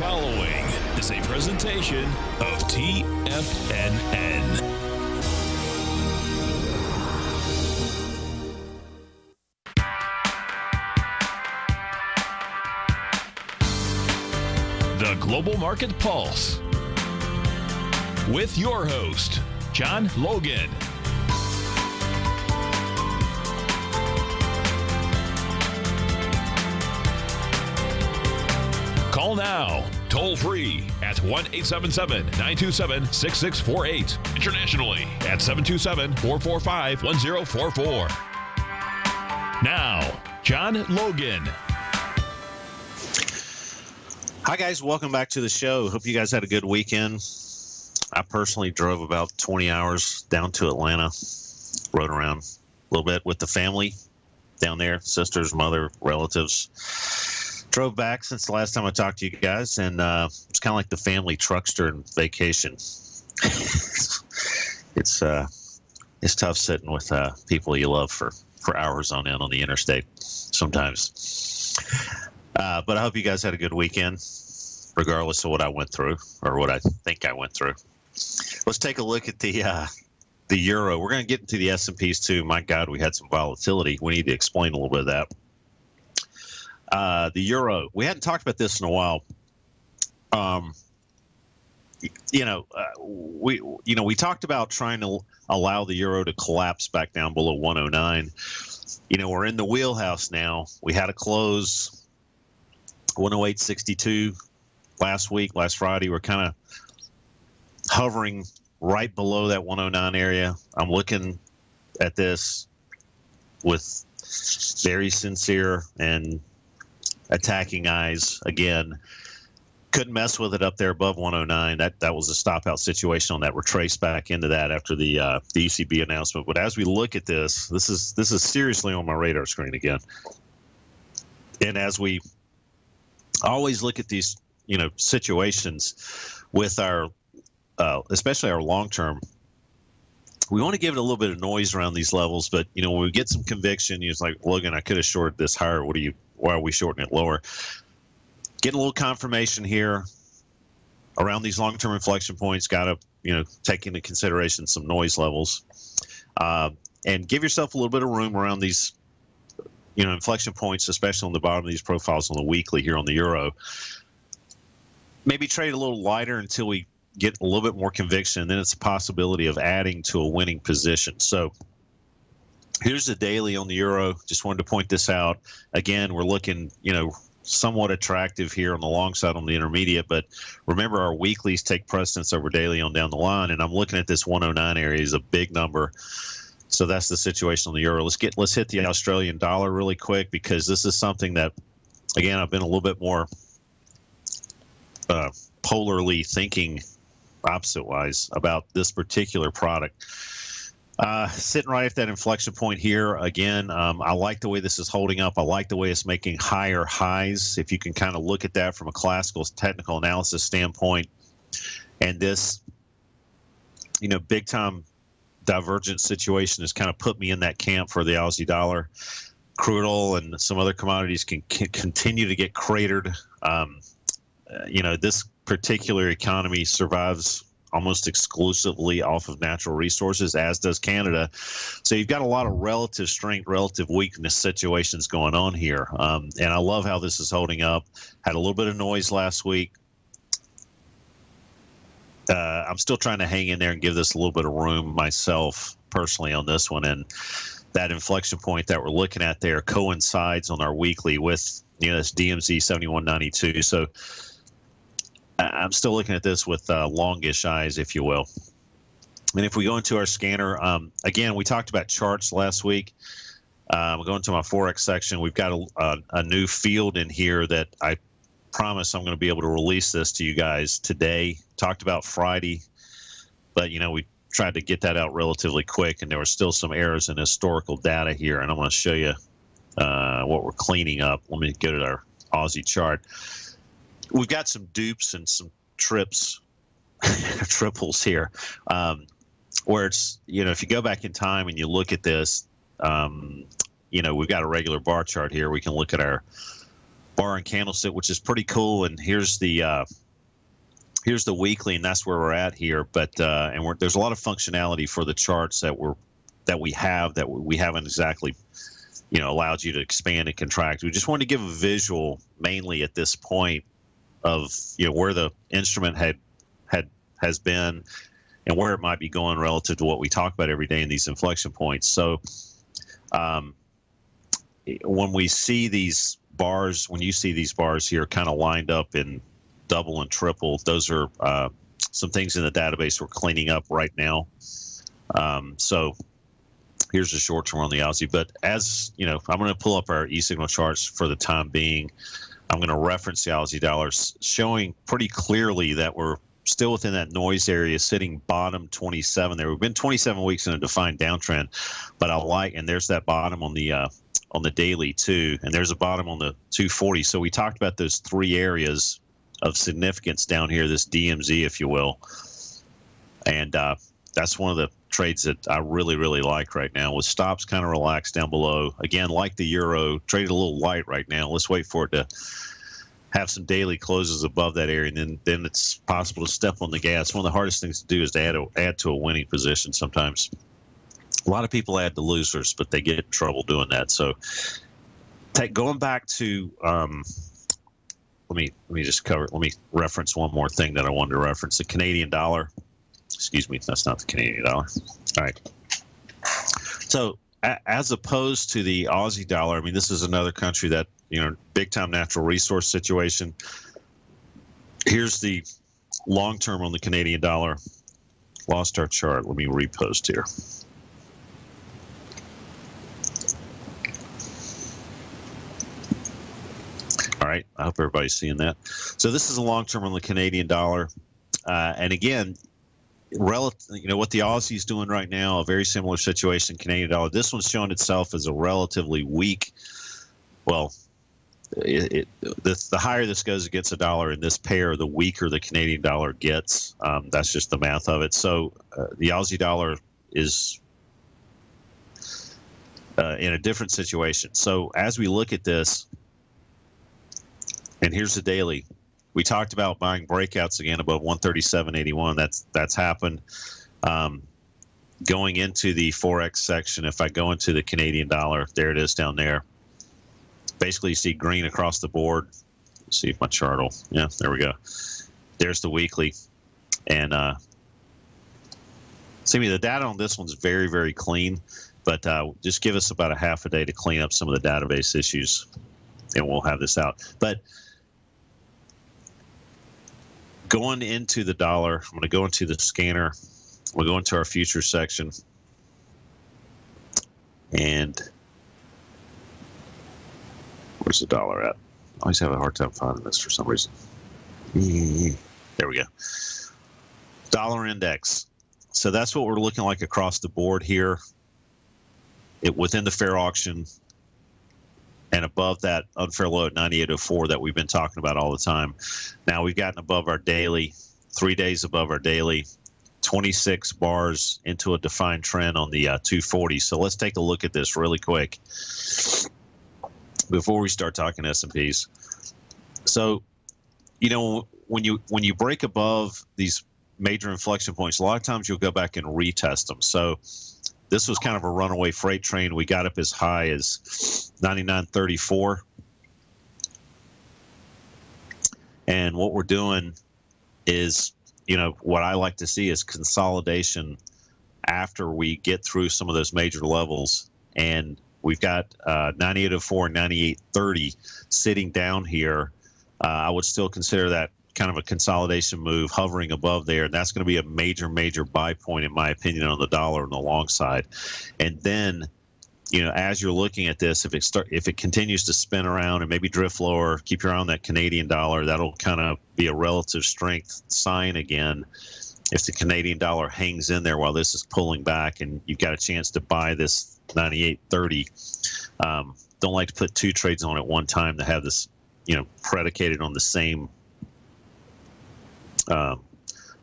following is a presentation of TFNN. The Global Market Pulse with your host, John Logan. Call now, toll free at 1-877-927-6648. Internationally at 727-445-1044. Now, John Logan. Hi, guys. Welcome back to the show. Hope you guys had a good weekend. I personally drove about 20 hours down to Atlanta, rode around a little bit with the family down there, sisters, mother, relatives. Drove back since the last time I talked to you guys, and it's kind of like the family truckster and vacation. It's tough sitting with people you love for hours on end on the interstate sometimes. But I hope you guys had a good weekend, regardless of what I went through or what I think I went through. Let's take a look at the euro. We're going to get into the S&Ps too. My God, we had some volatility. We need to explain a little bit of that. The euro. We hadn't talked about this in a while. We talked about trying to allow the euro to collapse back down below 109. We're in the wheelhouse now. We had a close 108.62 last Friday. We're kind of hovering right below that 109 area. I'm looking at this with very sincere and attacking eyes. Again, couldn't mess with it up there above 109. That was a stop out situation on that. We're traced back into that after the ECB announcement. But as we look at this is seriously on my radar screen again. And as we always look at these situations with our especially our long term, we want to give it a little bit of noise around these levels. But when we get some conviction, it's like, Logan, I could have shorted this higher. Why are we shorting it lower? Getting a little confirmation here around these long-term inflection points. Got to, take into consideration some noise levels, and give yourself a little bit of room around these, inflection points, especially on the bottom of these profiles on the weekly here on the euro. Maybe trade a little lighter until we get a little bit more conviction. And then it's a possibility of adding to a winning position. So here's the daily on the euro. Just wanted to point this out. Again, we're looking, somewhat attractive here on the long side on the intermediate. But remember, our weeklies take precedence over daily on down the line. And I'm looking at this 109 area is a big number. So that's the situation on the euro. Let's hit the Australian dollar really quick, because this is something that, again, I've been a little bit more polarly thinking opposite-wise about this particular product. Sitting right at that inflection point here. Again, I like the way this is holding up. I like the way it's making higher highs. If you can kind of look at that from a classical technical analysis standpoint, and this, big-time divergent situation has kind of put me in that camp for the Aussie dollar. Crude oil and some other commodities can continue to get cratered. This particular economy survives almost exclusively off of natural resources, as does Canada. So you've got a lot of relative strength, relative weakness situations going on here. And I love how this is holding up. Had a little bit of noise last week. I'm still trying to hang in there and give this a little bit of room myself personally on this one. And that inflection point that we're looking at there coincides on our weekly with, this DMZ 7192. So I'm still looking at this with longish eyes, if you will. And if we go into our scanner, again, we talked about charts last week. We're going to my Forex section. We've got a new field in here that I promise I'm going to be able to release this to you guys today. Talked about Friday, but, we tried to get that out relatively quick, and there were still some errors in historical data here, and I'm going to show you what we're cleaning up. Let me get at our Aussie chart. We've got some dupes and some triples here, where it's, if you go back in time and you look at this, we've got a regular bar chart here. We can look at our bar and candlestick, which is pretty cool. And here's the weekly, and that's where we're at here. But there's a lot of functionality for the charts that we haven't exactly allowed you to expand and contract. We just wanted to give a visual mainly at this point of where the instrument has been and where it might be going relative to what we talk about every day in these inflection points. So when we see these bars, when you see these bars here kind of lined up in double and triple, those are some things in the database we're cleaning up right now. So here's the short term on the Aussie. But as I'm going to pull up our e-signal charts for the time being. I'm going to reference the Aussie dollars, showing pretty clearly that we're still within that noise area, sitting bottom 27 there. We've been 27 weeks in a defined downtrend, but and there's that bottom on the daily too, and there's a bottom on the 240. So we talked about those three areas of significance down here, this DMZ, if you will, and that's one of the trades that I really, really like right now, with stops kind of relaxed down below. Again, like the euro, traded a little light right now. Let's wait for it to have some daily closes above that area, and then it's possible to step on the gas. One of the hardest things to do is to add to a winning position sometimes. A lot of people add to losers, but they get in trouble doing that. So going back to let me reference one more thing that I wanted to reference. The Canadian dollar. Excuse me, that's not the Canadian dollar. All right. So as opposed to the Aussie dollar, I mean, this is another country that, big time natural resource situation. Here's the long term on the Canadian dollar. Lost our chart. Let me repost here. All right. I hope everybody's seeing that. So this is a long term on the Canadian dollar. And again, what the Aussie's doing right now, a very similar situation, Canadian dollar. This one's showing itself as a relatively weak. Well, the higher this goes against the dollar in this pair, the weaker the Canadian dollar gets. That's just the math of it. So the Aussie dollar is in a different situation. So as we look at this, and here's the daily. We talked about buying breakouts again above 137.81. That's happened. Going into the Forex section, if I go into the Canadian dollar, there it is down there. Basically, you see green across the board. Let's see if my chart will. Yeah, there we go. There's the weekly. And see, the data on this one's very, very clean. But just give us about a half a day to clean up some of the database issues, and we'll have this out. But going into the dollar, I'm going to go into the scanner. We'll go into our futures section. And where's the dollar at? I always have a hard time finding this for some reason. There we go. Dollar index. So that's what we're looking like across the board here. Within the fair auction and above that unfair low at 98.04 that we've been talking about all the time. Now we've gotten above our daily, 3 days above our daily, 26 bars into a defined trend on the 240. So let's take a look at this really quick before we start talking S&Ps. So, when you break above these major inflection points, a lot of times you'll go back and retest them. So this was kind of a runaway freight train. We got up as high as 99.34. And what we're doing is, what I like to see is consolidation after we get through some of those major levels. And we've got 98.04 and 98.30 sitting down here. I would still consider that kind of a consolidation move hovering above there. And that's going to be a major, major buy point, in my opinion, on the dollar on the long side. And then, as you're looking at this, if it continues to spin around and maybe drift lower, keep your eye on that Canadian dollar. That'll kind of be a relative strength sign again. If the Canadian dollar hangs in there while this is pulling back and you've got a chance to buy this 98.30, don't like to put two trades on at one time to have this, predicated on the same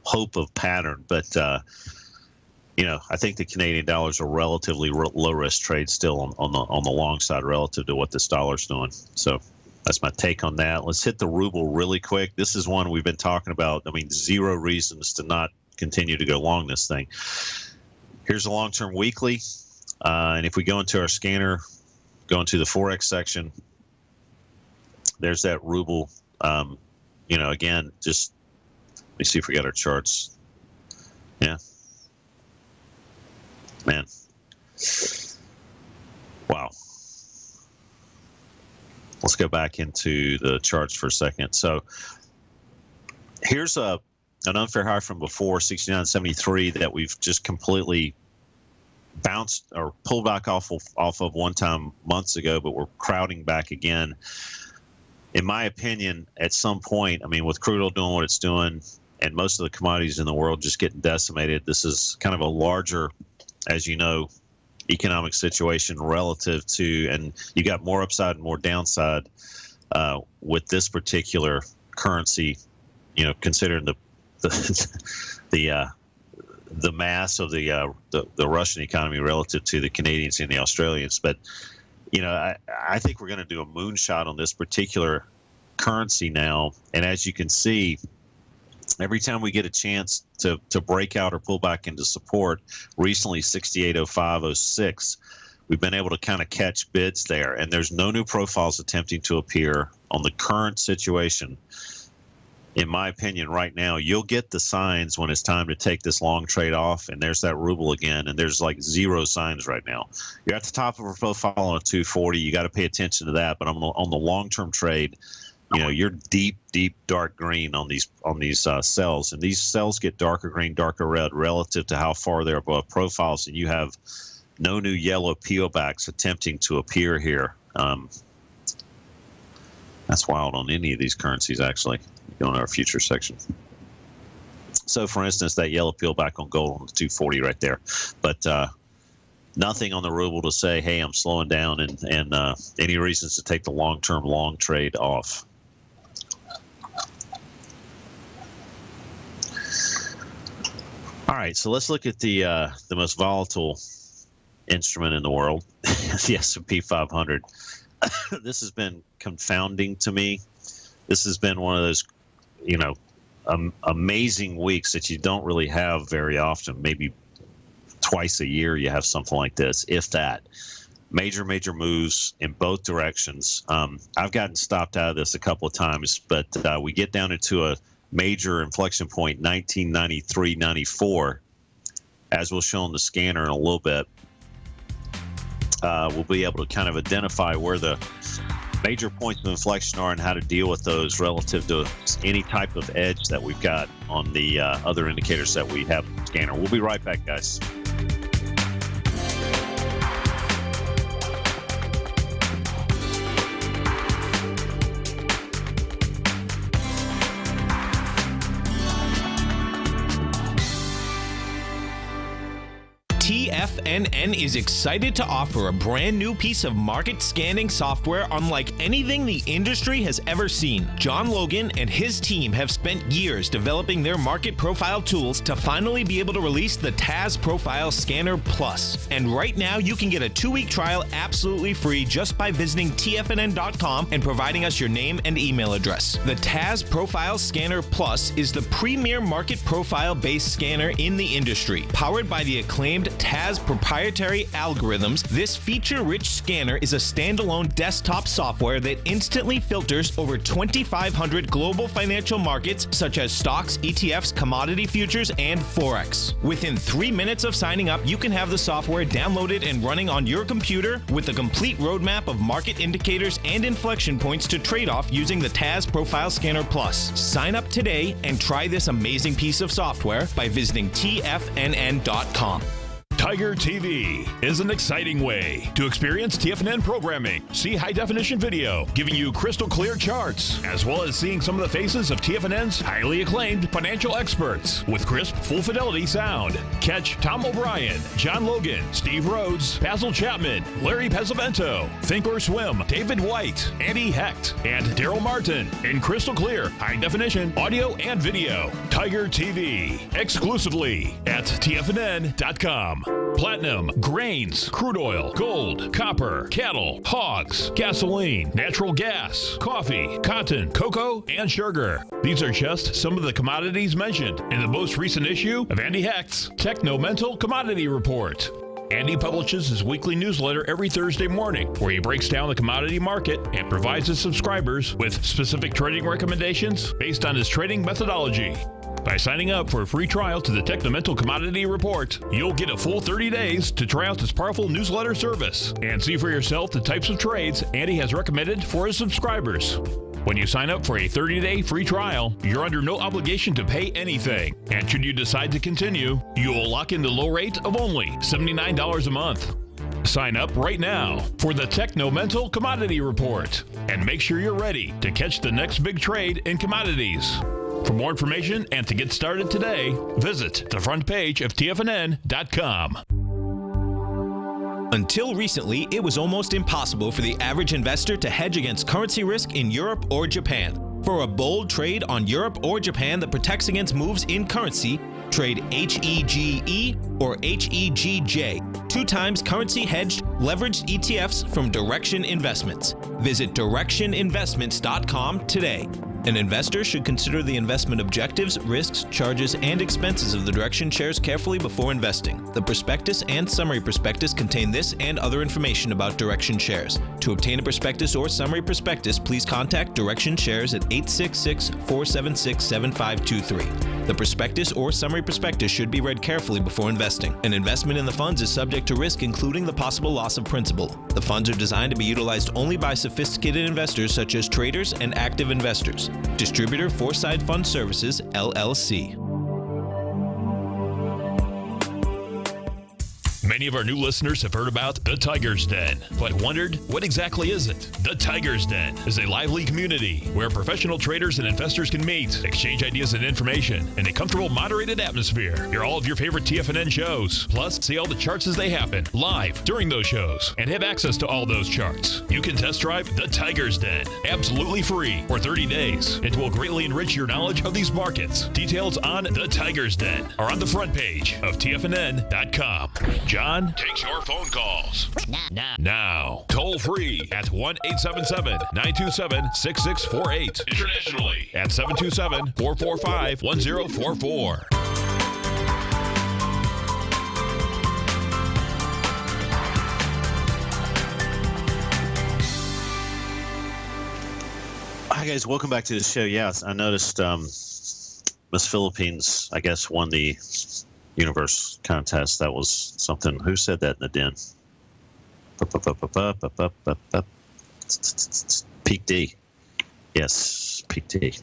hope of pattern. But, I think the Canadian dollar is a relatively low risk trade still on the long side relative to what this dollar's doing. So That's my take on that. Let's hit the ruble really quick. This is one we've been talking about. I mean, zero reasons to not continue to go long this thing. Here's a long-term weekly. And if we go into our scanner, go into the Forex section, there's that ruble. Again, just let me see if we got our charts. Yeah. Man. Wow. Let's go back into the charts for a second. So here's an unfair high from before, 69.73, that we've just completely bounced or pulled back off of one time months ago, but we're crowding back again. In my opinion, at some point, I mean, with crude oil doing what it's doing and most of the commodities in the world just getting decimated, this is kind of a larger, as you know, economic situation relative to, and you got more upside and more downside with this particular currency, considering the mass of the Russian economy relative to the Canadians and the Australians. But I think we're going to do a moonshot on this particular currency now, and as you can see, every time we get a chance to break out or pull back into support, recently 68.05.06, we've been able to kind of catch bids there, and there's no new profiles attempting to appear on the current situation. In my opinion, right now, you'll get the signs when it's time to take this long trade off, and there's that ruble again, and there's like zero signs right now. You're at the top of a profile on a 240. You got to pay attention to that, but on the long-term trade, you're deep dark green on these cells, and these cells get darker green, darker red relative to how far they're above profiles, and you have no new yellow peelbacks attempting to appear here. That's wild on any of these currencies, actually. Go in our future section. So, for instance, that yellow peelback on gold on the 240 right there, but nothing on the ruble to say, hey, I'm slowing down, and any reasons to take the long-term long trade off. All right, so let's look at the most volatile instrument in the world, the S&P 500. This has been confounding to me. This has been one of those, amazing weeks that you don't really have very often. Maybe twice a year you have something like this, if that. Major moves in both directions. I've gotten stopped out of this a couple of times, but we get down into a major inflection point, 1993-94, as we'll show on the scanner in a little bit. We'll be able to kind of identify where the major points of inflection are and how to deal with those relative to any type of edge that we've got on the other indicators that we have in the scanner. We'll be right back, guys. TFNN is excited to offer a brand new piece of market scanning software unlike anything the industry has ever seen. John Logan and his team have spent years developing their market profile tools to finally be able to release the TAS Profile Scanner Plus. And right now you can get a 2-week trial absolutely free just by visiting TFNN.com and providing us your name and email address. The TAS Profile Scanner Plus is the premier market profile-based scanner in the industry. Powered by the acclaimed TAS proprietary algorithms, this feature-rich scanner is a standalone desktop software that instantly filters over 2,500 global financial markets such as stocks, ETFs, commodity futures, and Forex. Within 3 minutes of signing up, you can have the software downloaded and running on your computer with a complete roadmap of market indicators and inflection points to trade off using the TAS Profile Scanner Plus. Sign up today and try this amazing piece of software by visiting TFNN.com. Tiger TV is an exciting way to experience TFNN programming. See high-definition video, giving you crystal clear charts, as well as seeing some of the faces of TFNN's highly acclaimed financial experts with crisp, full-fidelity sound. Catch Tom O'Brien, John Logan, Steve Rhodes, Basil Chapman, Larry Pesavento, Think or Swim, David White, Andy Hecht, and Daryl Martin in crystal clear, high-definition audio and video. Tiger TV, exclusively at TFNN.com. platinum, grains, crude oil, gold, copper, cattle, hogs, gasoline, natural gas, coffee, cotton, cocoa, and sugar. These are just some of the commodities mentioned in the most recent issue of Andy Hecht's Techno-Mental Commodity Report. Andy publishes his weekly newsletter every Thursday morning, where he breaks down the commodity market and provides his subscribers with specific trading recommendations based on his trading methodology. By signing up for a free trial to the Techno-Mental Commodity Report, you'll get a full 30 days to try out this powerful newsletter service and see for yourself the types of trades Andy has recommended for his subscribers. When you sign up for a 30-day free trial, you're under no obligation to pay anything. And should you decide to continue, you will lock in the low rate of only $79 a month. Sign up right now for the Techno-Mental Commodity Report and make sure you're ready to catch the next big trade in commodities. For more information and to get started today, visit the front page of TFNN.com. Until recently, it was almost impossible for the average investor to hedge against currency risk in Europe or Japan. For a bold trade on Europe or Japan that protects against moves in currency, trade HEGE or HEGJ, 2 times currency hedged leveraged ETFs from Direction Investments. Visit directioninvestments.com today. An investor should consider the investment objectives, risks, charges, and expenses of the Direction shares carefully before investing. The prospectus and summary prospectus contain this and other information about Direction shares. To obtain a prospectus or summary prospectus, please contact Direction shares at 866-476-7523. The prospectus or summary prospectus should be read carefully before investing. An investment in the funds is subject to risk, including the possible loss of principal. The funds are designed to be utilized only by sophisticated investors such as traders and active investors. Distributor Foreside Fund Services, LLC. Many of our new listeners have heard about the Tiger's Den, but wondered, what exactly is it? The Tiger's Den is a lively community where professional traders and investors can meet, exchange ideas and information in a comfortable, moderated atmosphere. Hear all of your favorite TFNN shows, plus see all the charts as they happen live during those shows, and have access to all those charts. You can test drive the Tiger's Den absolutely free for 30 days. It will greatly enrich your knowledge of these markets. Details on the Tiger's Den are on the front page of TFNN.com. John takes your phone calls. Now. Toll free at 1-877-927-6648. Internationally at 727-445-1044. Hi, guys. Welcome back to the show. Yes, I noticed Miss Philippines, I guess, won the Universe contest. That was something. Who said that in the den? Peak D. Yes, Peak D.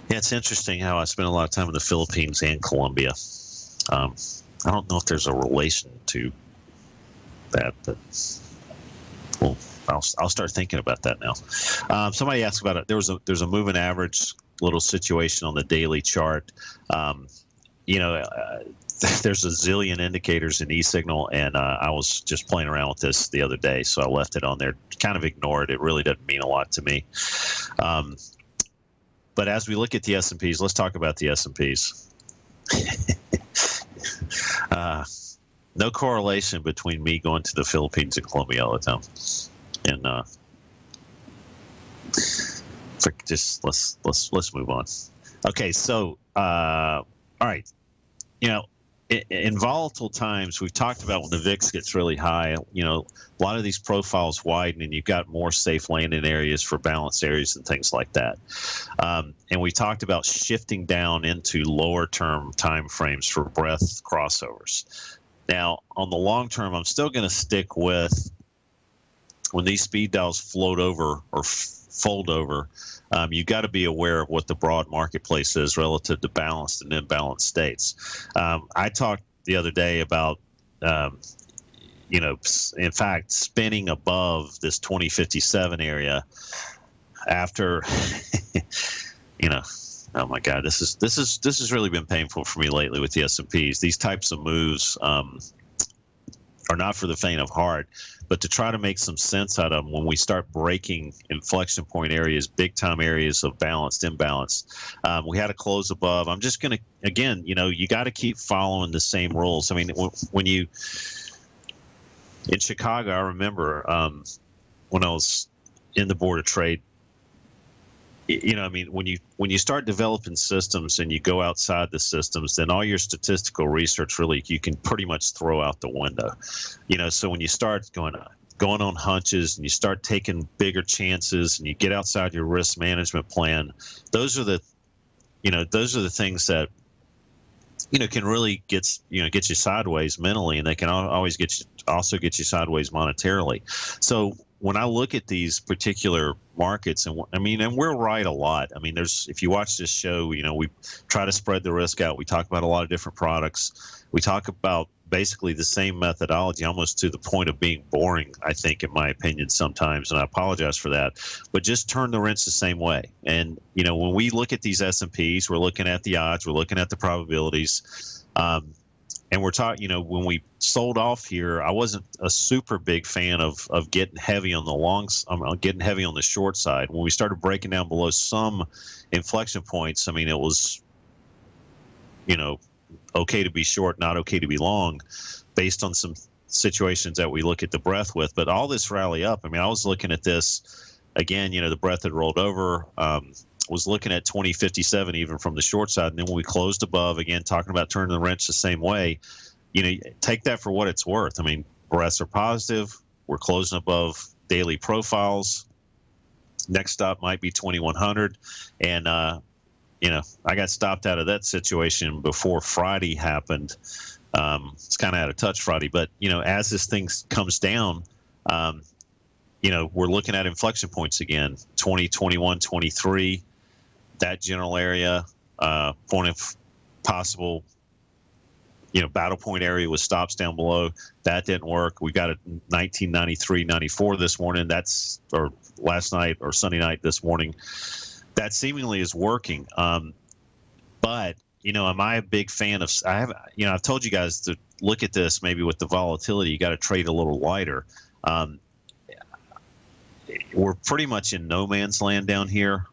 Yeah, it's interesting how I spent a lot of time in the Philippines and Colombia. I don't know if there's a relation to that, but well, I'll start thinking about that now. Somebody asked about it. There's a moving average little situation on the daily chart. There's a zillion indicators in eSignal, and I was just playing around with this the other day, so I left it on there. Kind of ignored it. It really doesn't mean a lot to me. But as we look at the S&Ps, let's talk about the S&Ps. No correlation between me going to the Philippines and Colombia all the time. And just let's move on. Okay, so all right. In volatile times, we've talked about when the VIX gets really high, a lot of these profiles widen and you've got more safe landing areas for balanced areas and things like that. And we talked about shifting down into lower term time frames for breadth crossovers. Now, on the long term, I'm still going to stick with when these speed dials float over or fold over, you got to be aware of what the broad marketplace is relative to balanced and imbalanced states. I talked the other day about, in fact, spinning above this 2057 area after, oh my God, this has really been painful for me lately with the S&Ps. These types of moves are are not for the faint of heart, but to try to make some sense out of them when we start breaking inflection point areas, big time areas of balanced imbalance. We had to close above. I'm just going to, again, you got to keep following the same rules. I mean, when you, in Chicago, I remember when I was in the Board of Trade, I mean, when you start developing systems and you go outside the systems, then all your statistical research really you can pretty much throw out the window. So when you start going on hunches and you start taking bigger chances and you get outside your risk management plan, those are the things that can really get you sideways mentally, and they can always also get you sideways monetarily. So when I look at these particular markets, and we're right a lot. I mean, if you watch this show, we try to spread the risk out. We talk about a lot of different products. We talk about basically the same methodology, almost to the point of being boring, I think, in my opinion, sometimes, and I apologize for that. But just turn the wrench the same way. And when we look at these S&Ps, we're looking at the odds, we're looking at the probabilities. And we're talking, when we sold off here, I wasn't a super big fan of getting heavy on the longs, getting heavy on the short side. When we started breaking down below some inflection points, I mean, it was, okay to be short, not okay to be long, based on some situations that we look at the breadth with. But all this rally up, I mean, I was looking at this again, the breadth had rolled over. Was looking at 2057 even from the short side, and then when we closed above, again talking about turning the wrench the same way, take that for what it's worth. I mean, breadths are positive. We're closing above daily profiles. Next stop might be 2100, and I got stopped out of that situation before Friday happened. It's kind of out of touch Friday, but as this thing comes down, we're looking at inflection points again, 20, 21, 23. That general area, point of possible, battle point area with stops down below. That didn't work. We got a 1993, 94 this morning. Or last night or Sunday night this morning. That seemingly is working. But, am I a big fan of, I've told you guys to look at this maybe with the volatility. You got to trade a little lighter. We're pretty much in no man's land down here.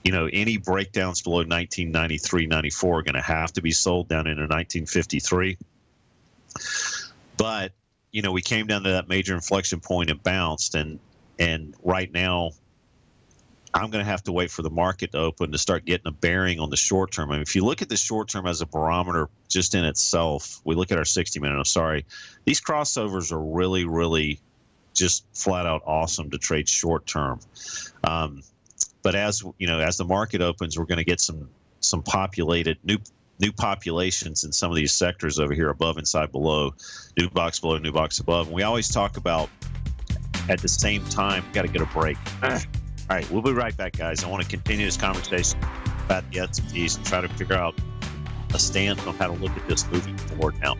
Any breakdowns below 1993, 94 are going to have to be sold down into 1953. But, we came down to that major inflection point and bounced. And right now, I'm going to have to wait for the market to open to start getting a bearing on the short term. I mean, if you look at the short term as a barometer just in itself, we look at our 60-minute, I'm sorry, these crossovers are really, really just flat out awesome to trade short term. But as the market opens, we're going to get some populated new populations in some of these sectors over here, above, inside, below, new box below, new box above. And we always talk about at the same time, got to get a break. All right, we'll be right back, guys. I want to continue this conversation about the S&Ps and try to figure out a stance on how to look at this moving forward now.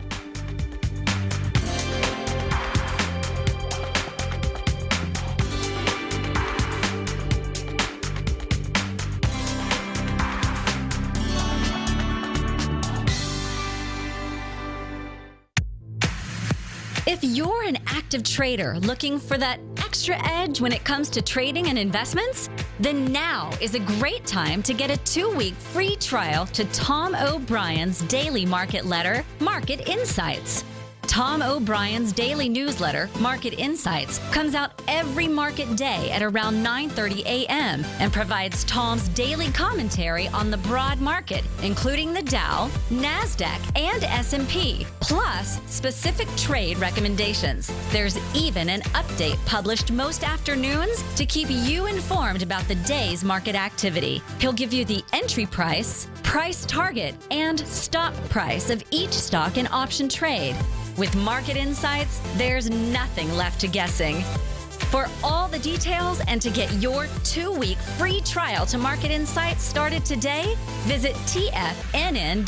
If you're an active trader looking for that extra edge when it comes to trading and investments, then now is a great time to get a 2-week free trial to Tom O'Brien's daily market letter, Market Insights. Tom O'Brien's daily newsletter, Market Insights, comes out every market day at around 9:30 a.m. and provides Tom's daily commentary on the broad market, including the Dow, NASDAQ, and S&P, plus specific trade recommendations. There's even an update published most afternoons to keep you informed about the day's market activity. He'll give you the entry price, price target, and stop price of each stock and option trade. With Market Insights, there's nothing left to guessing. For all the details and to get your 2-week free trial to Market Insights started today, visit TFNN.com.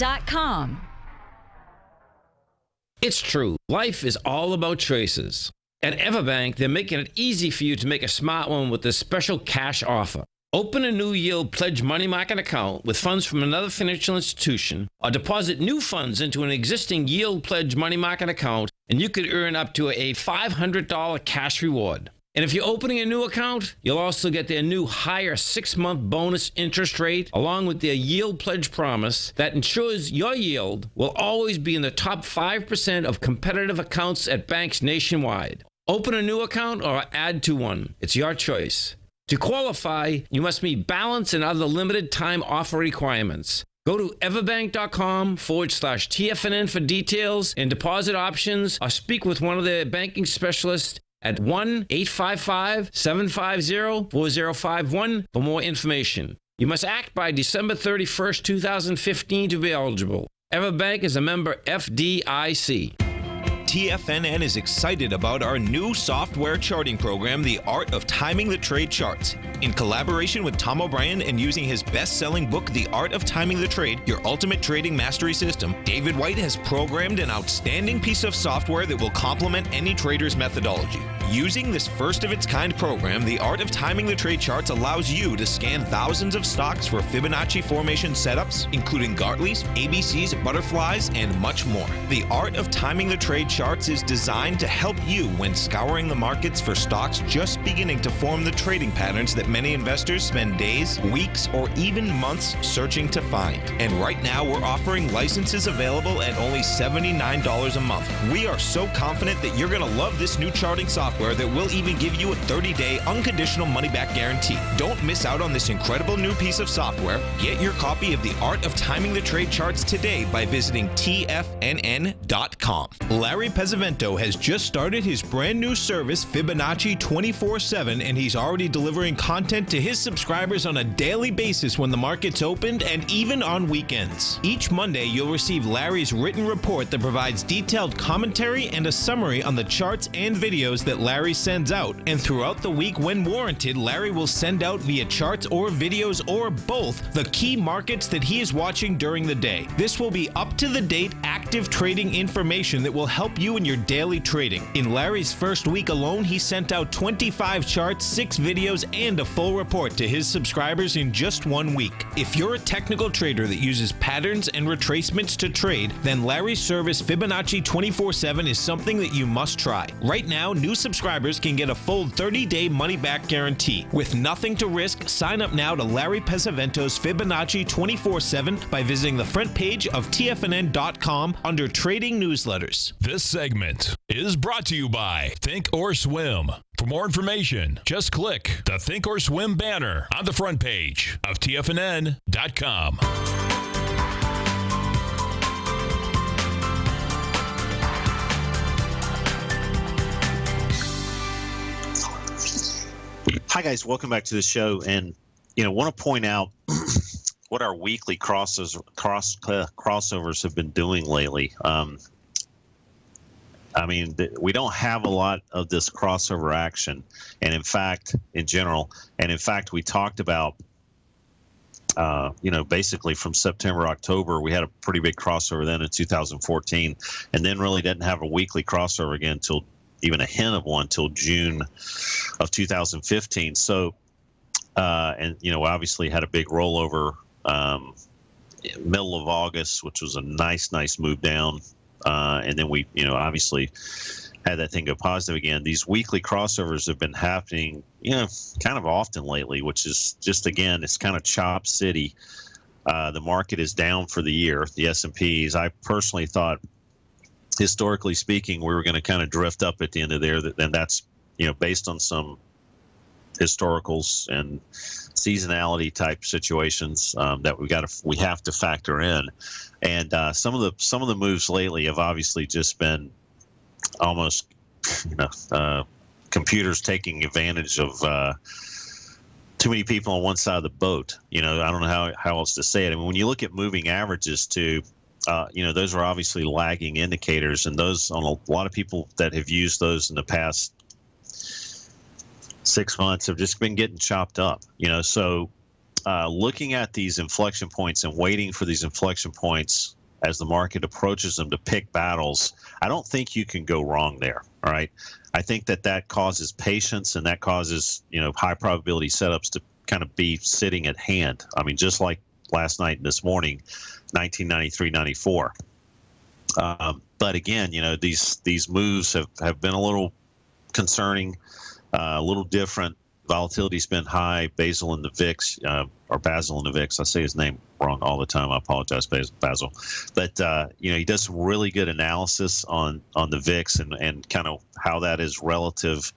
It's true. Life is all about choices. At Everbank, they're making it easy for you to make a smart one with this special cash offer. Open a new yield pledge money market account with funds from another financial institution, or deposit new funds into an existing yield pledge money market account, and you could earn up to a $500 cash reward. And if you're opening a new account, you'll also get their new higher 6-month bonus interest rate, along with their yield pledge promise that ensures your yield will always be in the top 5% of competitive accounts at banks nationwide. Open a new account or add to one. It's your choice. To qualify, you must meet balance and other limited time offer requirements. Go to everbank.com/TFNN for details and deposit options, or speak with one of their banking specialists at 1-855-750-4051 for more information. You must act by December 31st, 2015 to be eligible. Everbank is a member FDIC. TFNN is excited about our new software charting program, The Art of Timing the Trade Charts. In collaboration with Tom O'Brien and using his best-selling book, The Art of Timing the Trade, Your Ultimate Trading Mastery System, David White has programmed an outstanding piece of software that will complement any trader's methodology. Using this first-of-its-kind program, The Art of Timing the Trade Charts allows you to scan thousands of stocks for Fibonacci formation setups, including Gartleys, ABCs, butterflies, and much more. The Art of Timing the Trade Charts is designed to help you when scouring the markets for stocks just beginning to form the trading patterns that many investors spend days, weeks, or even months searching to find. And right now, we're offering licenses available at only $79 a month. We are so confident that you're going to love this new charting software that will even give you a 30-day unconditional money-back guarantee. Don't miss out on this incredible new piece of software. Get your copy of The Art of Timing the Trade Charts today by visiting TFNN.com. Larry Pesavento has just started his brand new service, Fibonacci 24/7, and he's already delivering content to his subscribers on a daily basis when the market's opened and even on weekends. Each Monday, you'll receive Larry's written report that provides detailed commentary and a summary on the charts and videos that Larry sends out. And throughout the week, when warranted, Larry will send out via charts or videos or both the key markets that he is watching during the day. This will be up-to-the-date, active trading information that will help you in your daily trading. In Larry's first week alone, he sent out 25 charts, 6 videos, and a full report to his subscribers in just 1 week. If you're a technical trader that uses patterns and retracements to trade, then Larry's service Fibonacci 24/7 is something that you must try. Right now, new subscribers can get a full 30-day money-back guarantee. With nothing to risk, sign up now to Larry Pesavento's Fibonacci 24/7 by visiting the front page of TFNN.com under Trading Newsletters. This segment is brought to you by Think or Swim. For more information, just click the Think or Swim banner on the front page of TFNN.com. Hi guys, welcome back to the show, and want to point out what our weekly crossovers have been doing lately. We don't have a lot of this crossover action, and in fact, we talked about, basically from September, October, we had a pretty big crossover then in 2014, and then really didn't have a weekly crossover again until even a hint of one till June of 2015. So, obviously had a big rollover middle of August, which was a nice move down. And then we, obviously had that thing go positive again. These weekly crossovers have been happening, kind of often lately, which is just, again, it's kind of chop city. The market is down for the year. The S&Ps, I personally thought, historically speaking, we were going to kind of drift up at the end of there. And that's, based on some historicals and seasonality type situations that we have to factor in. And some of the moves lately have obviously just been almost, computers taking advantage of too many people on one side of the boat. I don't know how else to say it. I mean, when you look at moving averages too, those are obviously lagging indicators, and those on a lot of people that have used those in the past 6 months have just been getting chopped up. So looking at these inflection points and waiting for these inflection points as the market approaches them to pick battles, I don't think you can go wrong there. All right. I think that causes patience, and that causes, high probability setups kind of be sitting at hand. I mean, just like last night and this morning, 1993-94. But again, these moves have been a little concerning, a little different. Volatility's been high. Basil in the VIX, or Basil in the VIX. I say his name wrong all the time. I apologize, Basil. But he does some really good analysis on the VIX and kind of how that is relative,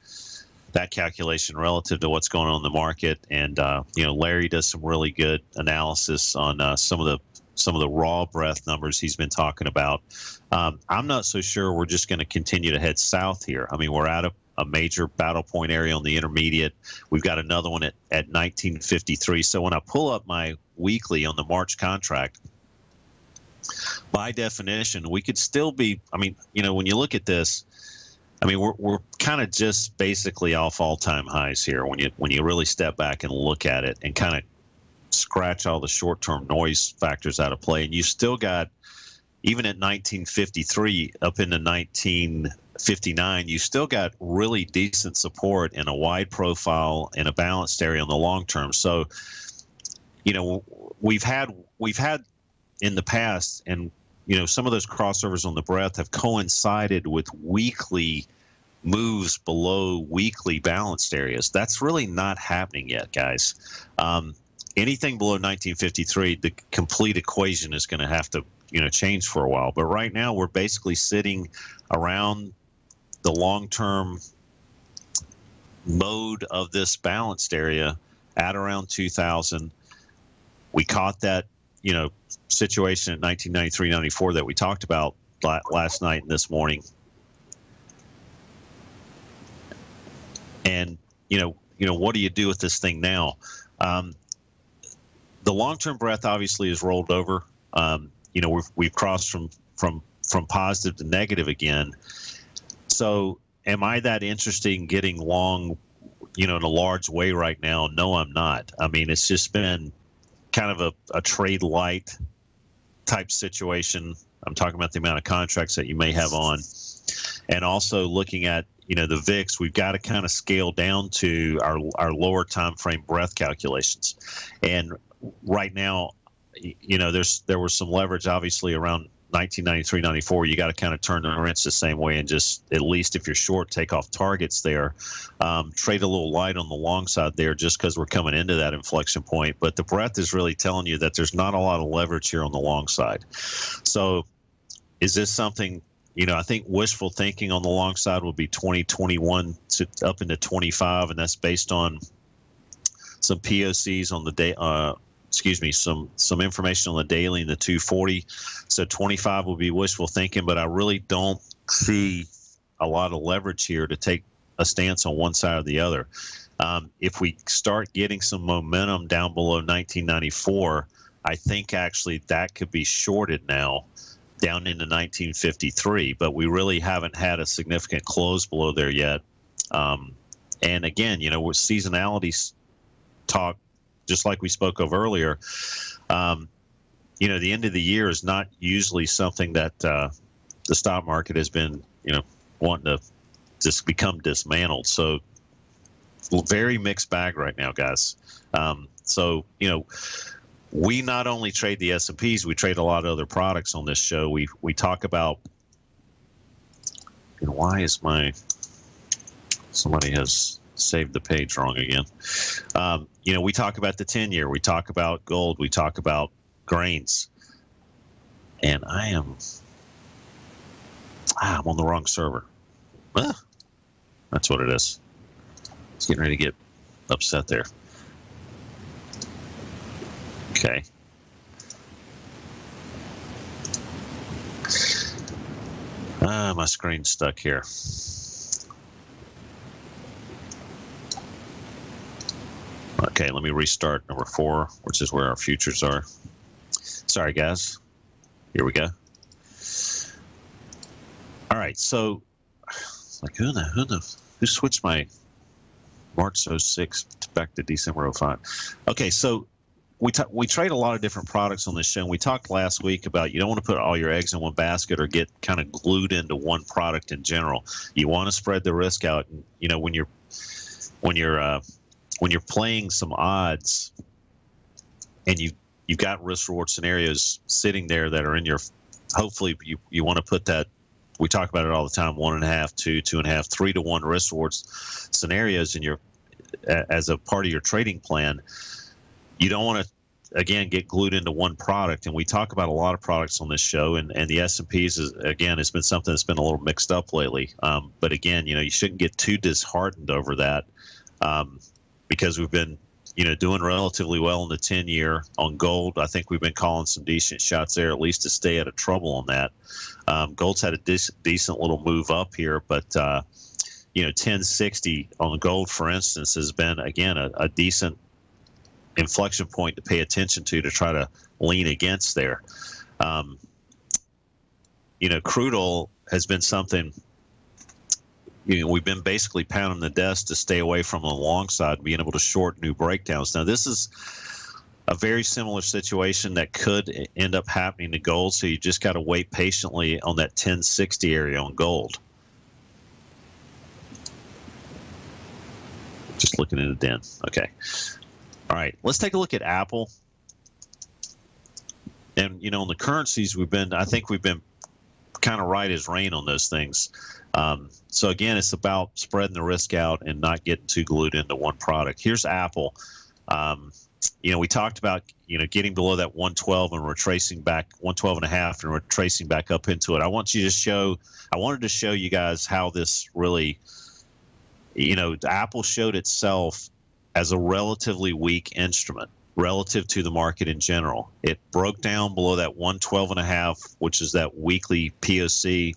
that calculation relative to what's going on in the market. And Larry does some really good analysis on some of the raw breath numbers he's been talking about. I'm not so sure we're just going to continue to head south here. I mean, we're at a major battle point area on the intermediate. We've got another one at 1953. So when I pull up my weekly on the March contract, by definition, we could still be, I mean, when you look at this, I mean, we're kind of just basically off all-time highs here when you really step back and look at it and kind of scratch all the short-term noise factors out of play. And you still got, even at 1953 up into 1959, you still got really decent support and a wide profile and a balanced area on the long term. So, we've had in the past, and some of those crossovers on the breadth have coincided with weekly moves below weekly balanced areas. That's really not happening yet, guys. Anything below 1953, the complete equation is going to have to change for a while. But right now we're basically sitting around the long-term mode of this balanced area at around 2000. We caught that situation at 1993-94 that we talked about last night and this morning. And what do you do with this thing now? The long-term breadth obviously is rolled over. We've crossed from positive to negative again. So am I that interested in getting long, in a large way right now? No, I'm not. I mean, it's just been kind of a trade light type situation. I'm talking about the amount of contracts that you may have on, and also looking at, the VIX, we've got to kind of scale down to our lower time frame breadth calculations. And right now, there was some leverage obviously around 1993-94. You got to kind of turn the wrench the same way and just, at least if you're short, take off targets there. Trade a little light on the long side there just because we're coming into that inflection point. But the breadth is really telling you that there's not a lot of leverage here on the long side. So is this something, I think wishful thinking on the long side would be 2021 to up into 25, and that's based on some POCs on the day, some information on the daily and the 240. So 25 will be wishful thinking, but I really don't see a lot of leverage here to take a stance on one side or the other. If we start getting some momentum down below 1994, I think actually that could be shorted now down into 1953, but we really haven't had a significant close below there yet. And again, with seasonality talk, just like we spoke of earlier, the end of the year is not usually something that the stock market has been, wanting to just become dismantled. So very mixed bag right now, guys. We not only trade the S&Ps, we trade a lot of other products on this show. We talk about, why is somebody has saved the page wrong again. We talk about the 10-year, we talk about gold, we talk about grains, and I'm on the wrong server. That's what it is. It's getting ready to get upset there. Okay. My screen's stuck here. Okay, let me restart number 4, which is where our futures are. Sorry, guys. Here we go. All right, so like who switched my March 06 back to December 05? Okay, so we trade a lot of different products on this show. And we talked last week about you don't want to put all your eggs in one basket or get kind of glued into one product in general. You want to spread the risk out. And, when you're when you're playing some odds and you've got risk reward scenarios sitting there that are in your, hopefully you want to put that, we talk about it all the time, 1.5, 2, 2.5, 3 to 1 risk rewards scenarios in your, as a part of your trading plan. You don't want to, again, get glued into one product. And we talk about a lot of products on this show, and the S&Ps is, again, has been something that's been a little mixed up lately. But again, you shouldn't get too disheartened over that, because we've been, doing relatively well in the 10-year on gold. I think we've been calling some decent shots there, at least to stay out of trouble on that. Gold's had a decent little move up here, but 1060 on the gold, for instance, has been, again, a decent inflection point to pay attention to try to lean against there. Crude oil has been something, we've been basically pounding the desk to stay away from the long side, being able to short new breakdowns. Now, this is a very similar situation that could end up happening to gold, so you just got to wait patiently on that 1060 area on gold. Just looking at it then. Okay. All right, let's take a look at Apple. And, on the currencies, I think we've been kind of right as rain on those things. So again, it's about spreading the risk out and not getting too glued into one product. Here's Apple. We talked about, getting below that 112 and retracing back 112.5 and retracing back up into it. I wanted to show you guys how this really, Apple showed itself as a relatively weak instrument relative to the market in general. It broke down below that 112.5, which is that weekly POC,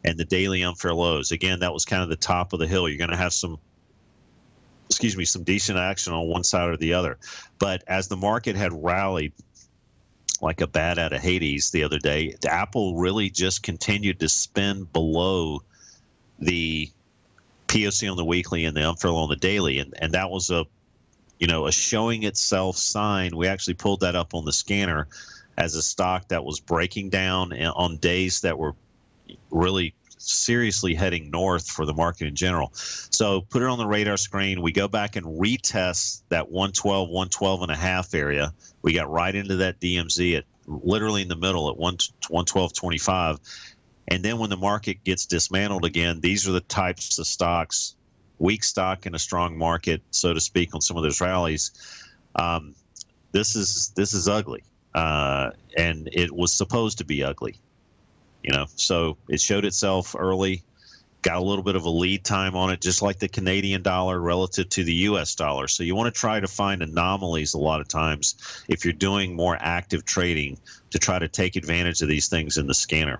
and the daily unfair lows. Again, that was kind of the top of the hill. You're going to have some decent action on one side or the other. But as the market had rallied like a bat out of Hades the other day, the Apple really just continued to spin below the POC on the weekly and the unfair low on the daily. And that was a showing itself sign. We actually pulled that up on the scanner as a stock that was breaking down on days that were really seriously heading north for the market in general. So put it on the radar screen. We go back and retest that 112.5 area. We got right into that DMZ at literally in the middle at 112.25. And then when the market gets dismantled again, these are the types of stocks, weak stock in a strong market, so to speak, on some of those rallies. This is ugly, and it was supposed to be ugly. So it showed itself early, got a little bit of a lead time on it, just like the Canadian dollar relative to the U.S. dollar. So you want to try to find anomalies a lot of times if you're doing more active trading to try to take advantage of these things in the scanner.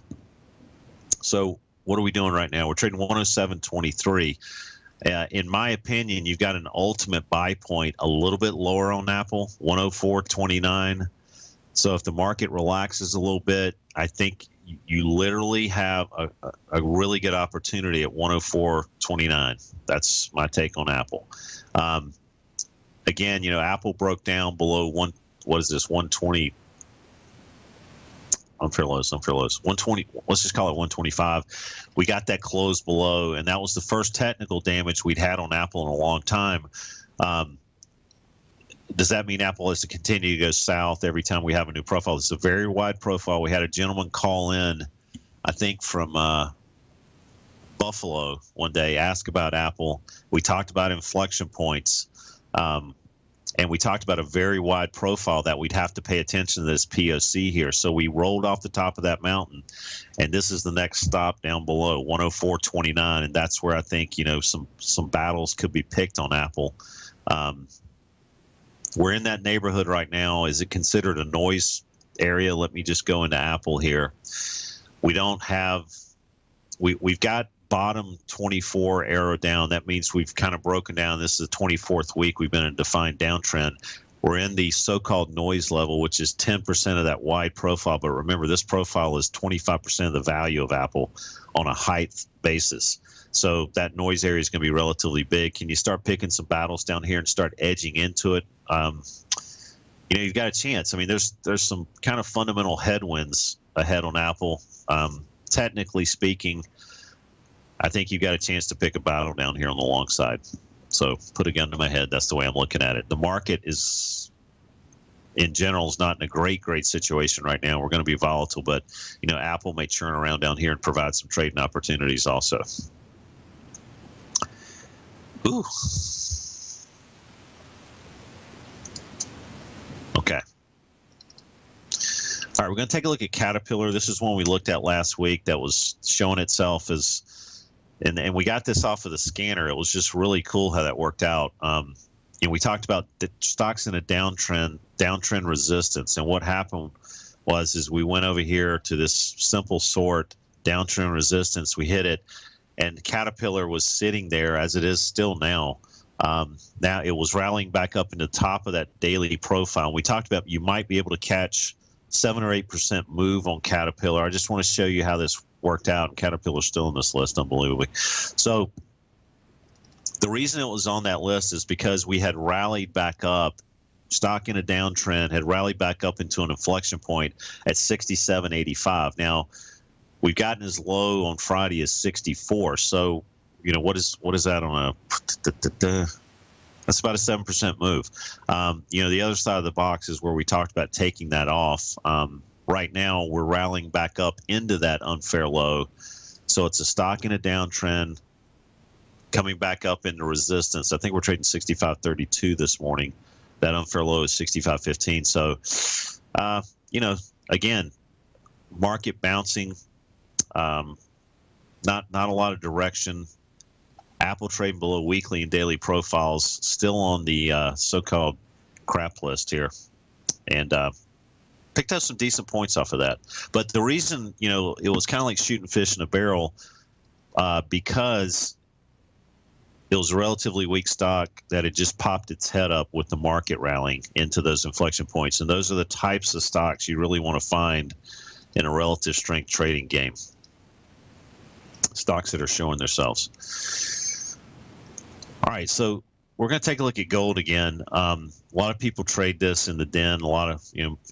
So what are we doing right now? We're trading 107.23. In my opinion, you've got an ultimate buy point a little bit lower on Apple, 104.29. So if the market relaxes a little bit, I think you literally have a really good opportunity at 104.29. That's my take on Apple. Again, Apple broke down below 120. Unfair lows. 120. Let's just call it 125. We got that close below, and that was the first technical damage we'd had on Apple in a long time. Does that mean Apple has to continue to go south every time we have a new profile? It's a very wide profile. We had a gentleman call in, I think from Buffalo one day, ask about Apple. We talked about inflection points. And we talked about a very wide profile that we'd have to pay attention to this POC here. So we rolled off the top of that mountain, and this is the next stop down below, 104.29, and that's where I think some battles could be picked on Apple. We're in that neighborhood right now. Is it considered a noise area? Let me just go into Apple here. We don't have we've got bottom 24 arrow down. That means we've kind of broken down. This is the 24th week we've been in a defined downtrend. We're in the so-called noise level, which is 10% of that wide profile. But remember, this profile is 25% of the value of Apple on a height basis. So that noise area is going to be relatively big. Can you start picking some battles down here and start edging into it? You've got a chance. I mean, there's some kind of fundamental headwinds ahead on Apple. Technically speaking, I think you've got a chance to pick a battle down here on the long side. So put a gun to my head. That's the way I'm looking at it. The market is, in general, is not in a great situation right now. We're going to be volatile, but Apple may churn around down here and provide some trading opportunities also. Ooh. Okay. All right, we're going to take a look at Caterpillar. This is one we looked at last week that was showing itself as, and we got this off of the scanner. It was just really cool how that worked out. We talked about the stocks in a downtrend resistance, and what happened is we went over here to this simple sort downtrend resistance. We hit it, and Caterpillar was sitting there as it is still now. Now it was rallying back up into the top of that daily profile. We talked about you might be able to catch 7 or 8% move on Caterpillar. I just want to show you how this worked out. Caterpillar's still on this list, unbelievably. So the reason it was on that list is because we had rallied back up. Stock in a downtrend had rallied back up into an inflection point at 67.85. Now we've gotten as low on Friday as 64. So what is that on a? That's about a 7% move. The other side of the box is where we talked about taking that off. Right now, we're rallying back up into that unfair low. So it's a stock in a downtrend coming back up into resistance. I think we're trading 65.32 this morning. That unfair low is 65.15. So, again, market bouncing, not a lot of direction. Apple trading below weekly and daily profiles, still on the so-called crap list here, and picked up some decent points off of that. But the reason, it was kind of like shooting fish in a barrel because it was a relatively weak stock that had just popped its head up with the market rallying into those inflection points. And those are the types of stocks you really want to find in a relative strength trading game. Stocks that are showing themselves. All right, so we're going to take a look at gold again. A lot of people trade this in the den. A lot of,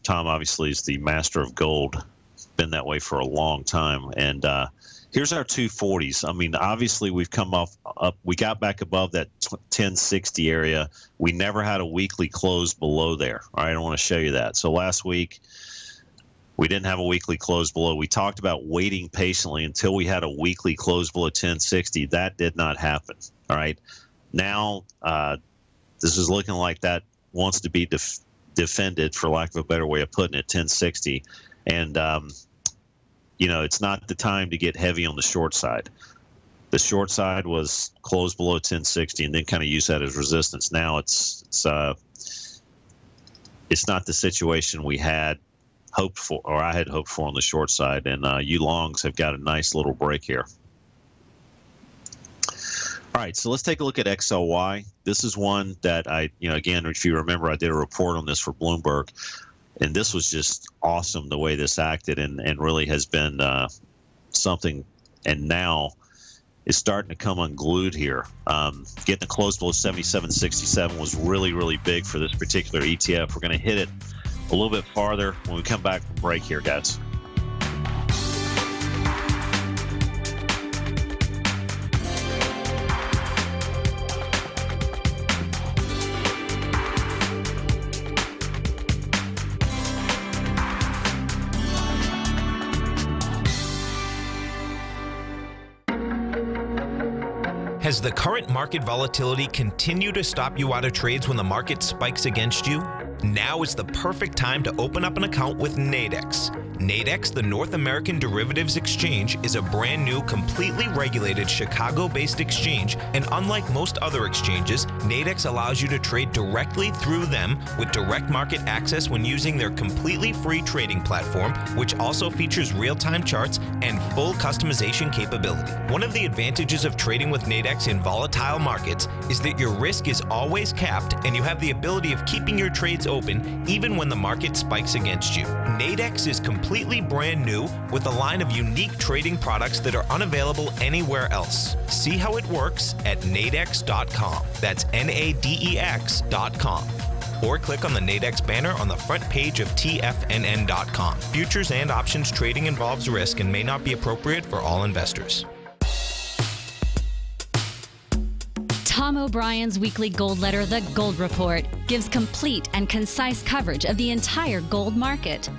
Tom obviously is the master of gold. It's been that way for a long time. And here's our 240s. I mean, obviously we've come up. We got back above that 1060 area. We never had a weekly close below there. All right, I want to show you that. So last week we didn't have a weekly close below. We talked about waiting patiently until we had a weekly close below 1060. That did not happen. All right. Now, this is looking like that wants to be defended, for lack of a better way of putting it, 1060. And, it's not the time to get heavy on the short side. The short side was closed below 1060 and then kind of use that as resistance. Now it's not the situation we had hoped for, or I had hoped for on the short side. And you longs have got a nice little break here. All right, so let's take a look at XLY. This is one that again, if you remember, I did a report on this for Bloomberg, and this was just awesome the way this acted and really has been something, and now is starting to come unglued here. Getting a close below 77.67 was really, really big for this particular ETF. We're going to hit it a little bit farther when we come back from break here, guys. Has the current market volatility continued to stop you out of trades when the market spikes against you? Now is the perfect time to open up an account with Nadex. Nadex, the North American Derivatives Exchange, is a brand new, completely regulated Chicago-based exchange, and unlike most other exchanges, Nadex allows you to trade directly through them with direct market access when using their completely free trading platform, which also features real-time charts and full customization capability. One of the advantages of trading with Nadex in volatile markets is that your risk is always capped and you have the ability of keeping your trades open even when the market spikes against you. Nadex is completely brand new with a line of unique trading products that are unavailable anywhere else. See how it works at nadex.com. That's NADEX.com. Or click on the Nadex banner on the front page of TFNN.com. Futures and options trading involves risk and may not be appropriate for all investors. Tom O'Brien's weekly gold letter, The Gold Report, gives complete and concise coverage of the entire gold market.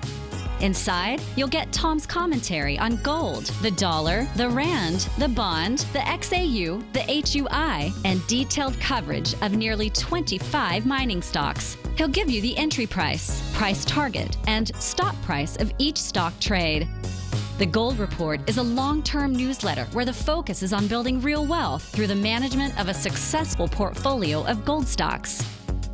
Inside, you'll get Tom's commentary on gold, the dollar, the rand, the bond, the XAU, the HUI, and detailed coverage of nearly 25 mining stocks. He'll give you the entry price, price target, and stop price of each stock trade. The Gold Report is a long-term newsletter where the focus is on building real wealth through the management of a successful portfolio of gold stocks.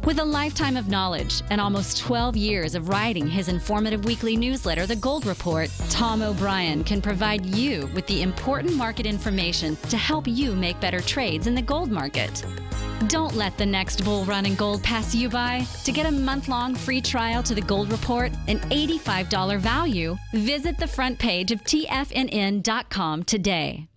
With a lifetime of knowledge and almost 12 years of writing his informative weekly newsletter, The Gold Report, Tom O'Brien can provide you with the important market information to help you make better trades in the gold market. Don't let the next bull run in gold pass you by. To get a month-long free trial to The Gold Report, an $85 value, visit the front page of TFNN.com today.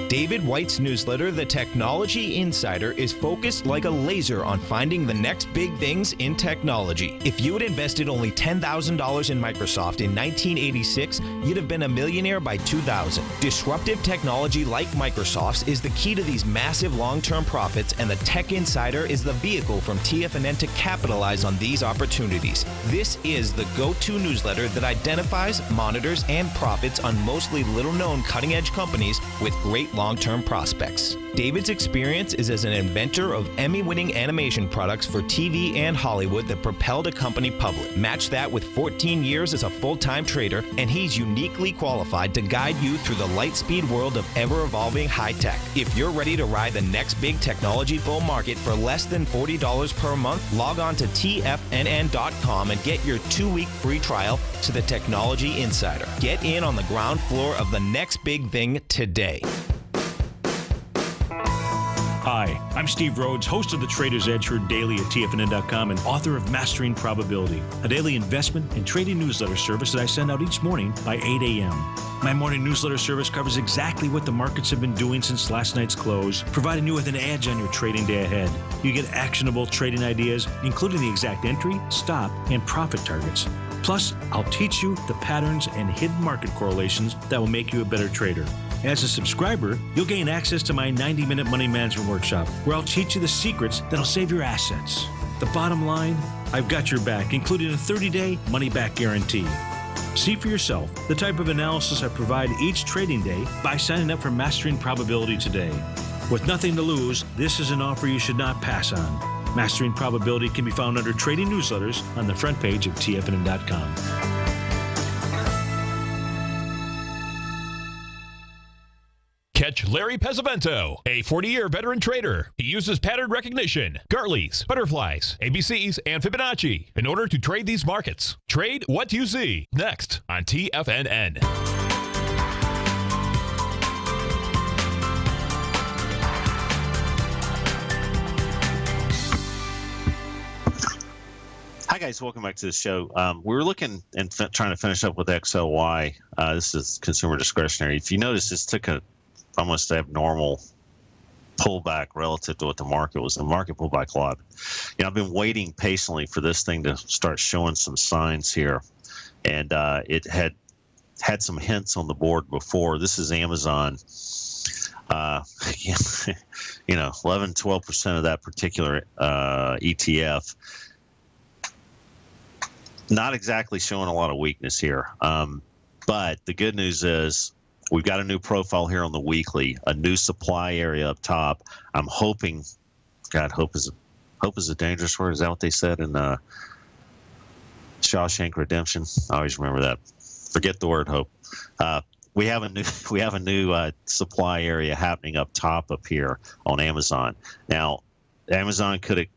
David White's newsletter, The Technology Insider, is focused like a laser on finding the next big things in technology. If you had invested only $10,000 in Microsoft in 1986, you'd have been a millionaire by 2000. Disruptive technology like Microsoft's is the key to these massive long-term profits, and the Tech Insider is the vehicle from TFNN to capitalize on these opportunities. This is the go-to newsletter that identifies, monitors, and profits on mostly little-known cutting-edge companies with great long-term prospects. David's experience is as an inventor of Emmy-winning animation products for TV and Hollywood that propelled a company public. Match that with 14 years as a full-time trader, and he's uniquely qualified to guide you through the light-speed world of ever-evolving high-tech. If you're ready to ride the next big technology bull market for less than $40 per month, log on to TFNN.com and get your 2-week free trial to the Technology Insider. Get in on the ground floor of the next big thing today. Hi, I'm Steve Rhodes, host of the Trader's Edge, heard daily at TFNN.com and author of Mastering Probability, a daily investment and trading newsletter service that I send out each morning by 8 a.m. My morning newsletter service covers exactly what the markets have been doing since last night's close, providing you with an edge on your trading day ahead. You get actionable trading ideas, including the exact entry, stop, and profit targets. Plus, I'll teach you the patterns and hidden market correlations that will make you a better trader. As a subscriber, you'll gain access to my 90-minute money management workshop, where I'll teach you the secrets that'll save your assets. The bottom line, I've got your back, including a 30-day money-back guarantee. See for yourself the type of analysis I provide each trading day by signing up for Mastering Probability today. With nothing to lose, this is an offer you should not pass on. Mastering Probability can be found under Trading Newsletters on the front page of TFNN.com. Catch Larry Pesavento, a 40-year veteran trader. He uses pattern recognition, Gartley's, butterflies, ABCs, and Fibonacci in order to trade these markets. Trade what you see. Next on TFNN. Hi guys, welcome back to the show. We were looking and trying to finish up with XLY. This is consumer discretionary. If you notice, this took a almost abnormal pullback relative to what the market was. The market pulled back a lot. You know, I've been waiting patiently for this thing to start showing some signs here, and it had some hints on the board before. This is Amazon. You know, 11-12% of that particular ETF. Not exactly showing a lot of weakness here, but the good news is we've got a new profile here on the weekly, a new supply area up top. I'm hoping, God, hope is a dangerous word. Is that what they said in Shawshank Redemption? I always remember that. Forget the word hope. We have a new supply area happening up top up here on Amazon. Now, Amazon could have.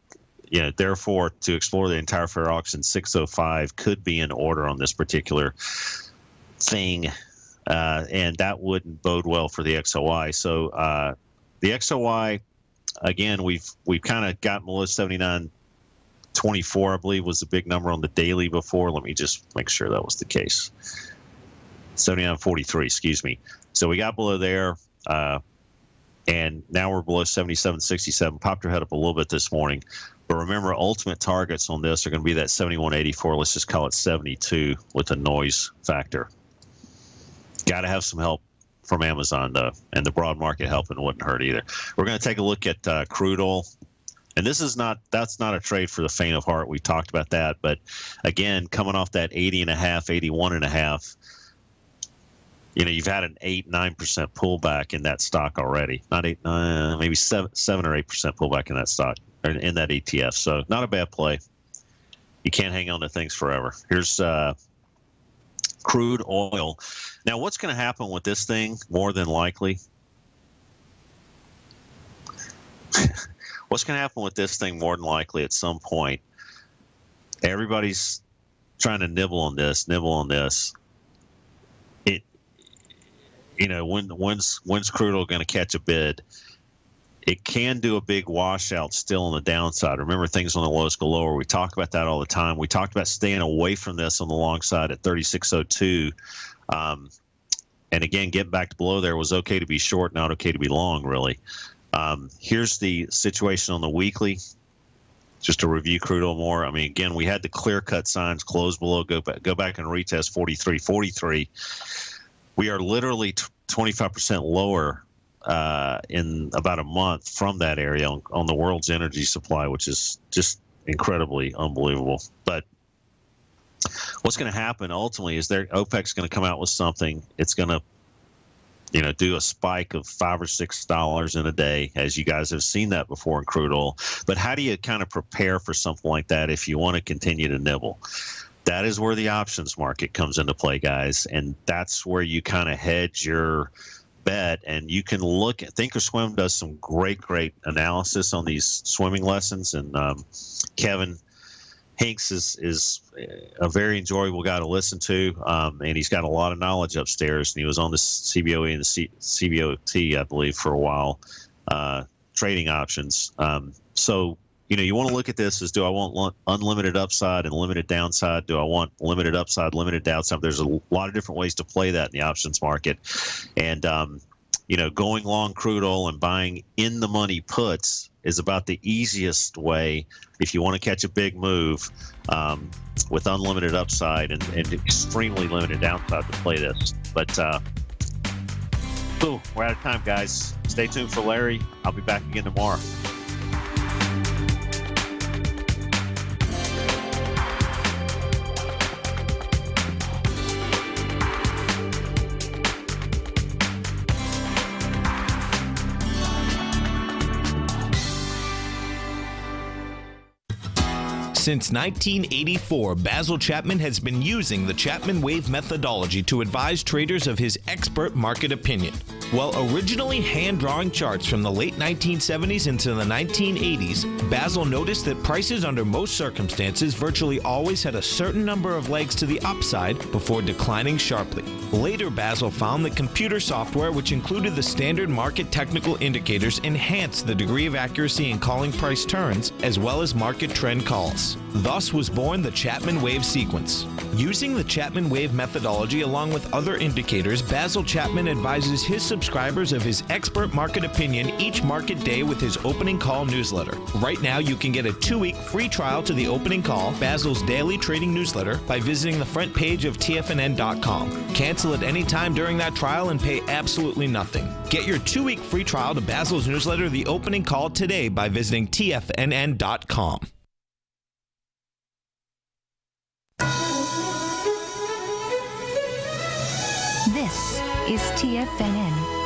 You know, therefore, to explore the entire fair auction, 605 could be in order on this particular thing, and that wouldn't bode well for the XOI. So the XOI, again, we've kind of gotten below 79.24, I believe, was the big number on the daily before. Let me just make sure that was the case. 79.43, excuse me. So we got below there. And now we're below 77.67. Popped our head up a little bit this morning. But remember, ultimate targets on this are going to be that 71.84. Let's just call it 72 with a noise factor. Got to have some help from Amazon, though, and the broad market helping wouldn't hurt either. We're going to take a look at crude oil. And that's not a trade for the faint of heart. We talked about that. But again, coming off that 80.5, 81.5, you've had an 8-9% pullback in that stock already. Not 8, maybe 7 or 8% pullback in that stock, or in that ETF. So not a bad play. You can't hang on to things forever. Here's crude oil. Now, what's going to happen with this thing more than likely? What's going to happen with this thing more than likely at some point? Everybody's trying to nibble on this. When's crude oil going to catch a bid? It can do a big washout still on the downside. Remember, things on the lows go lower. We talk about that all the time. We talked about staying away from this on the long side at 36.02. And again, getting back to below there was okay to be short, not okay to be long, really. Here's the situation on the weekly, just to review crude oil more. I mean, again, we had the clear-cut signs, close below, go back and retest 43. We are literally 25% lower in about a month from that area on the world's energy supply, which is just incredibly unbelievable. But what's going to happen ultimately is OPEC's going to come out with something. It's going to do a spike of $5 or $6 in a day, as you guys have seen that before in crude oil. But how do you kind of prepare for something like that if you want to continue to nibble? That is where the options market comes into play, guys, and that's where you kind of hedge your bet. And you can look at Thinkorswim does some great analysis on these swimming lessons, and Kevin Hinks is a very enjoyable guy to listen to, and he's got a lot of knowledge upstairs. And he was on the CBOE and the CBOT, I believe, for a while, trading options. So, you want to look at this as, do I want unlimited upside and limited downside? Do I want limited upside, limited downside? There's a lot of different ways to play that in the options market. And, going long crude oil and buying in the money puts is about the easiest way if you want to catch a big move with unlimited upside and extremely limited downside to play this. But we're out of time, guys. Stay tuned for Larry. I'll be back again tomorrow. Since 1984, Basil Chapman has been using the Chapman Wave methodology to advise traders of his expert market opinion. While originally hand-drawing charts from the late 1970s into the 1980s, Basil noticed that prices under most circumstances virtually always had a certain number of legs to the upside before declining sharply. Later, Basil found that computer software, which included the standard market technical indicators, enhanced the degree of accuracy in calling price turns, as well as market trend calls. Thus was born the Chapman Wave sequence. Using the Chapman Wave methodology along with other indicators, Basil Chapman advises his subscribers of his expert market opinion each market day with his opening call newsletter. Right now, you can get a 2-week free trial to the opening call, Basil's daily trading newsletter, by visiting the front page of TFNN.com. Cancel at any time during that trial and pay absolutely nothing. Get your 2-week free trial to Basil's newsletter, The Opening Call, today by visiting TFNN.com. This is TFNN.